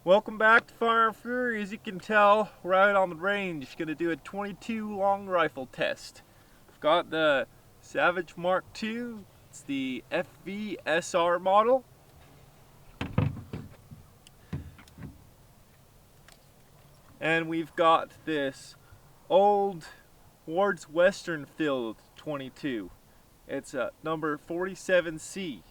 Welcome back to Fire and Fury. As you can tell, we're out on the range. Gonna do a 22 long rifle test. I've got the Savage Mark II. It's the FVSR model. And we've got this old Ward's Western Field 22. It's a number 47C.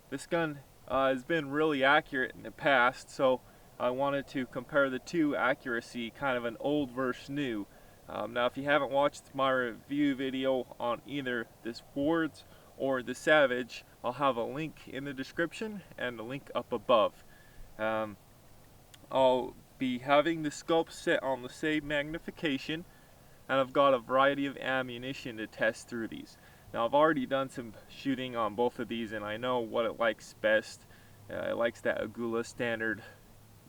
This gun has been really accurate in the past, so I wanted to compare the two accuracy, kind of an old versus new. Now, if you haven't watched my review video on either this Ward's or the Savage, I'll have a link in the description and a link up above. I'll be having the scope set on the same magnification, and I've got a variety of ammunition to test through these. Now, I've already done some shooting on both of these, and I know what it likes best. It likes that Agula standard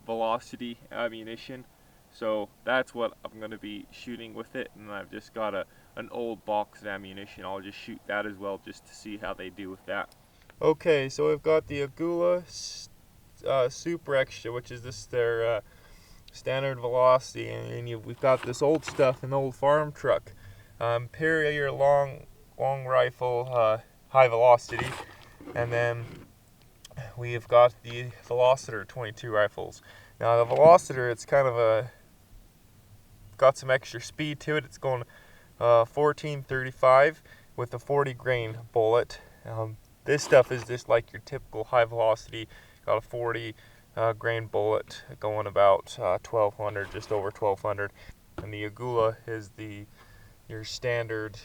velocity ammunition, so that's what I'm going to be shooting with it. And I've just got an old box of ammunition. I'll just shoot that as well, just to see how they do with that. Okay, so we've got the Agula Super Extra, which is their standard velocity, and we've got this old stuff, an old farm truck, Imperial long rifle, high velocity, and then we've got the Velociter 22 rifles. Now the Velociter, it's kind of got some extra speed to it. It's going 1435 with a 40 grain bullet. This stuff is just like your typical high velocity, got a 40 grain bullet going about 1200, just over 1200. And the Agula is your standard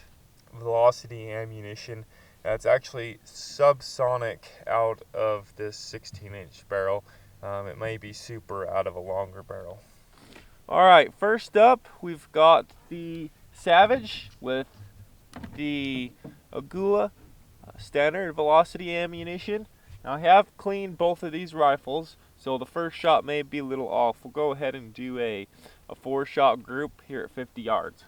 velocity ammunition. It's actually subsonic out of this 16-inch barrel. It may be super out of a longer barrel. Alright, first up we've got the Savage with the Agula standard velocity ammunition. Now, I have cleaned both of these rifles, so the first shot may be a little off. We'll go ahead and do a 4-shot group here at 50 yards.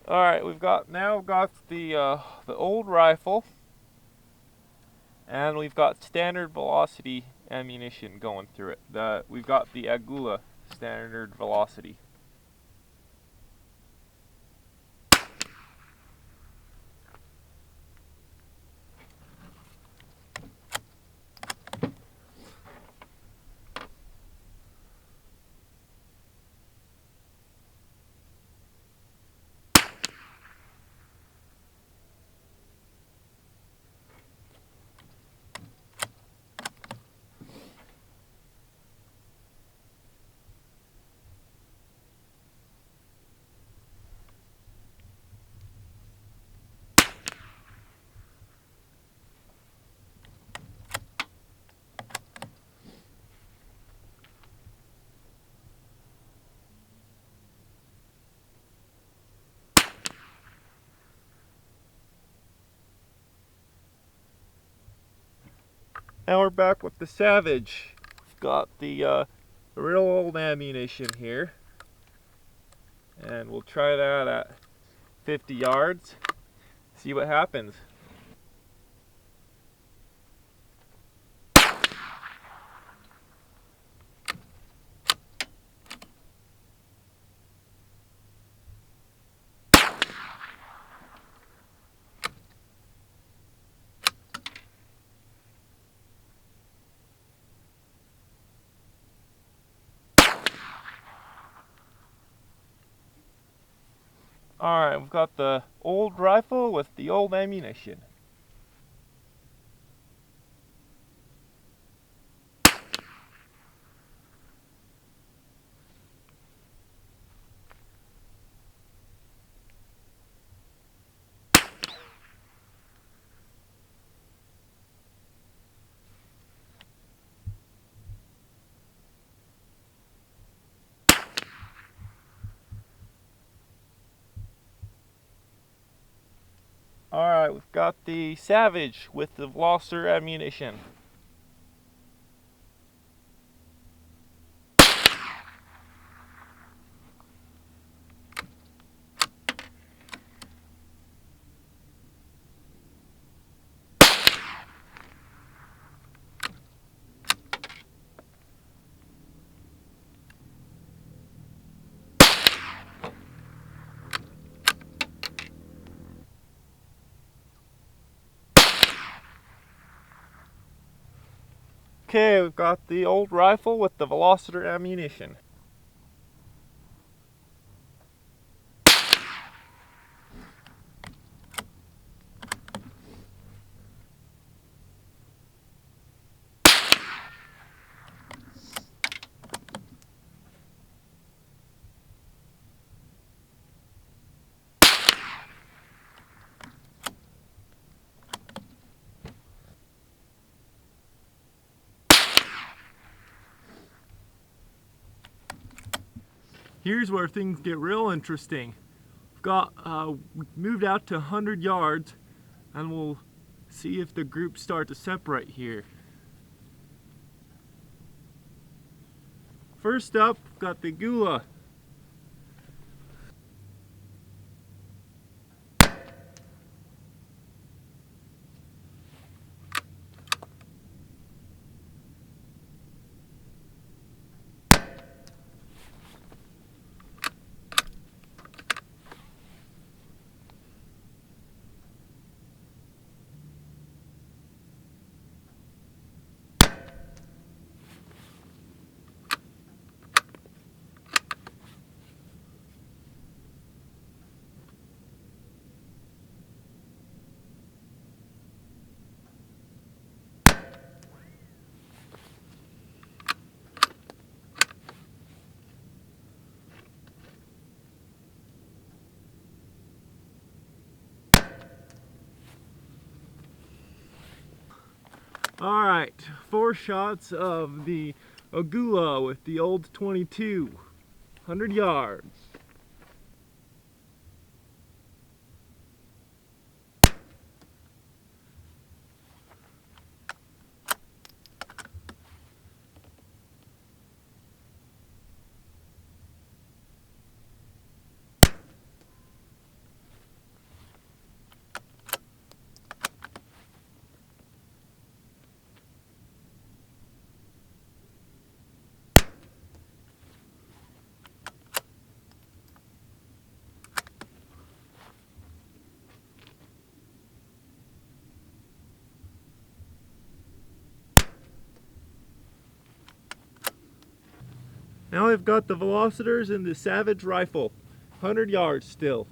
Alright, we've got the old rifle, and we've got standard velocity ammunition going through it. We've got the Agula standard velocity. Now we're back with the Savage. We've got the real old ammunition here, and we'll try that at 50 yards, see what happens. Alright, we've got the old rifle with the old ammunition. Alright, we've got the Savage with the Veloster ammunition. Okay, we've got the old rifle with the Veloster ammunition. Here's where things get real interesting. We moved out to 100 yards and we'll see if the groups start to separate here. First up, we've got the Gula. Alright, 4 shots of the Agula with the old 22, 100 yards. Now we've got the Velocitors and the Savage rifle, 100 yards still.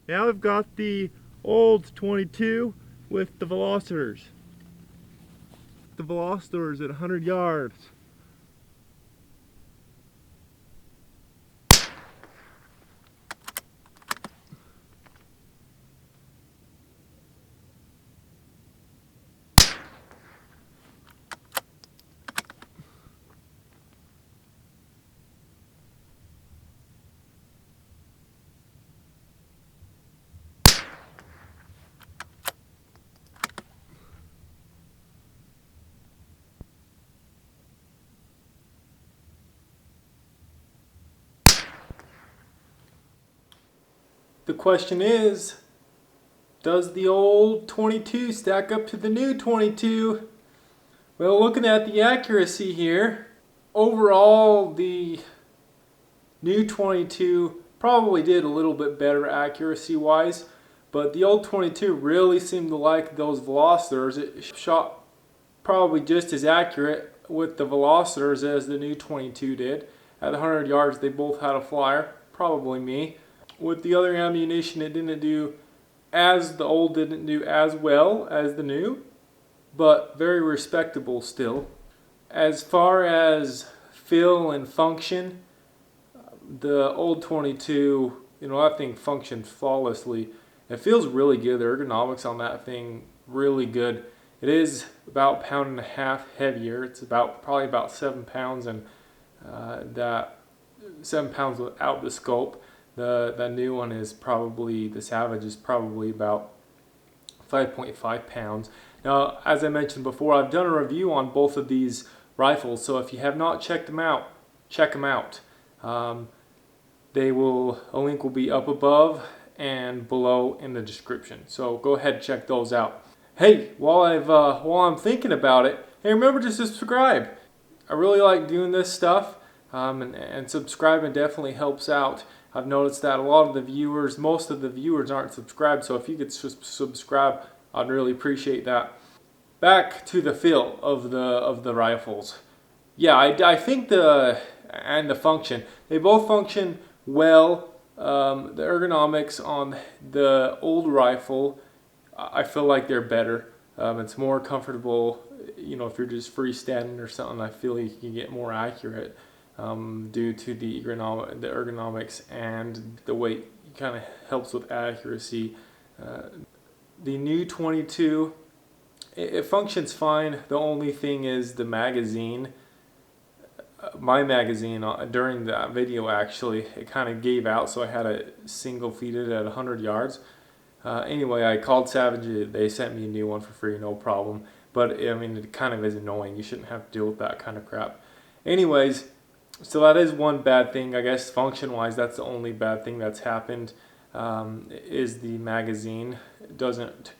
Now we've got the old 22 with the Velocitors. The Velocitors at 100 yards. The question is, Does the old 22 stack up to the new 22? Well, looking at the accuracy here, overall the new 22 probably did a little bit better accuracy wise, but the old 22 really seemed to like those velocitors. It shot probably just as accurate with the velocitors as the new 22 did. At 100 yards they both had a flyer, probably me. With the other ammunition it didn't do as, the old didn't do as well as the new, but very respectable still. As far as feel and function, the old 22, that thing functions flawlessly. It feels really good. The ergonomics on that thing, really good. It is about 1.5 pounds heavier. It's probably about 7 pounds, and that 7 pounds without the scope. The new one is probably, the Savage is probably about 5.5 pounds. Now, as I mentioned before, I've done a review on both of these rifles, so if you have not checked them out, check them out. A link will be up above and below in the description. So go ahead and check those out. Hey, while I'm thinking about it, hey, remember to subscribe. I really like doing this stuff, and subscribing definitely helps out. I've noticed that a lot of the viewers, most of the viewers aren't subscribed, so if you could subscribe, I'd really appreciate that. Back to the feel of the rifles. Yeah, I think the function, they both function well. The ergonomics on the old rifle, I feel like they're better. It's more comfortable, if you're just freestanding or something. I feel you can get more accurate due to the ergonomics, and the weight kind of helps with accuracy. The new 22, it functions fine. The only thing is the magazine. My magazine during that video, actually, it kind of gave out, so I had to single feed it at 100 yards. Anyway, I called Savage. They sent me a new one for free, no problem. But I mean, it kind of is annoying. You shouldn't have to deal with that kind of crap. Anyways, so that is one bad thing, I guess. Function-wise, that's the only bad thing that's happened. Is the magazine. It doesn't,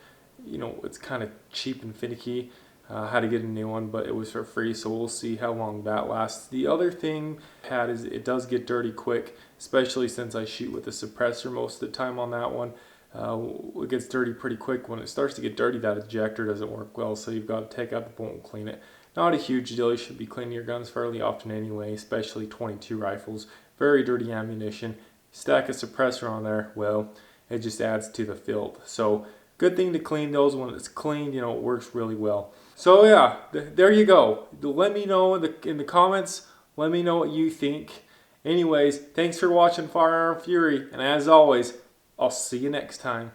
it's kind of cheap and finicky. I had to get a new one, but it was for free, so we'll see how long that lasts. The other thing is it does get dirty quick, especially since I shoot with a suppressor most of the time on that one. It gets dirty pretty quick. When it starts to get dirty, that ejector doesn't work well, so you've got to take out the bolt and clean it. Not a huge deal. You should be cleaning your guns fairly often anyway, especially 22 rifles. Very dirty ammunition. Stack a suppressor on there, well, it just adds to the filth. So good thing to clean those. When it's cleaned, it works really well. So yeah, there you go. Let me know in the comments. Let me know what you think. Anyways, thanks for watching Firearm Fury, and as always, I'll see you next time.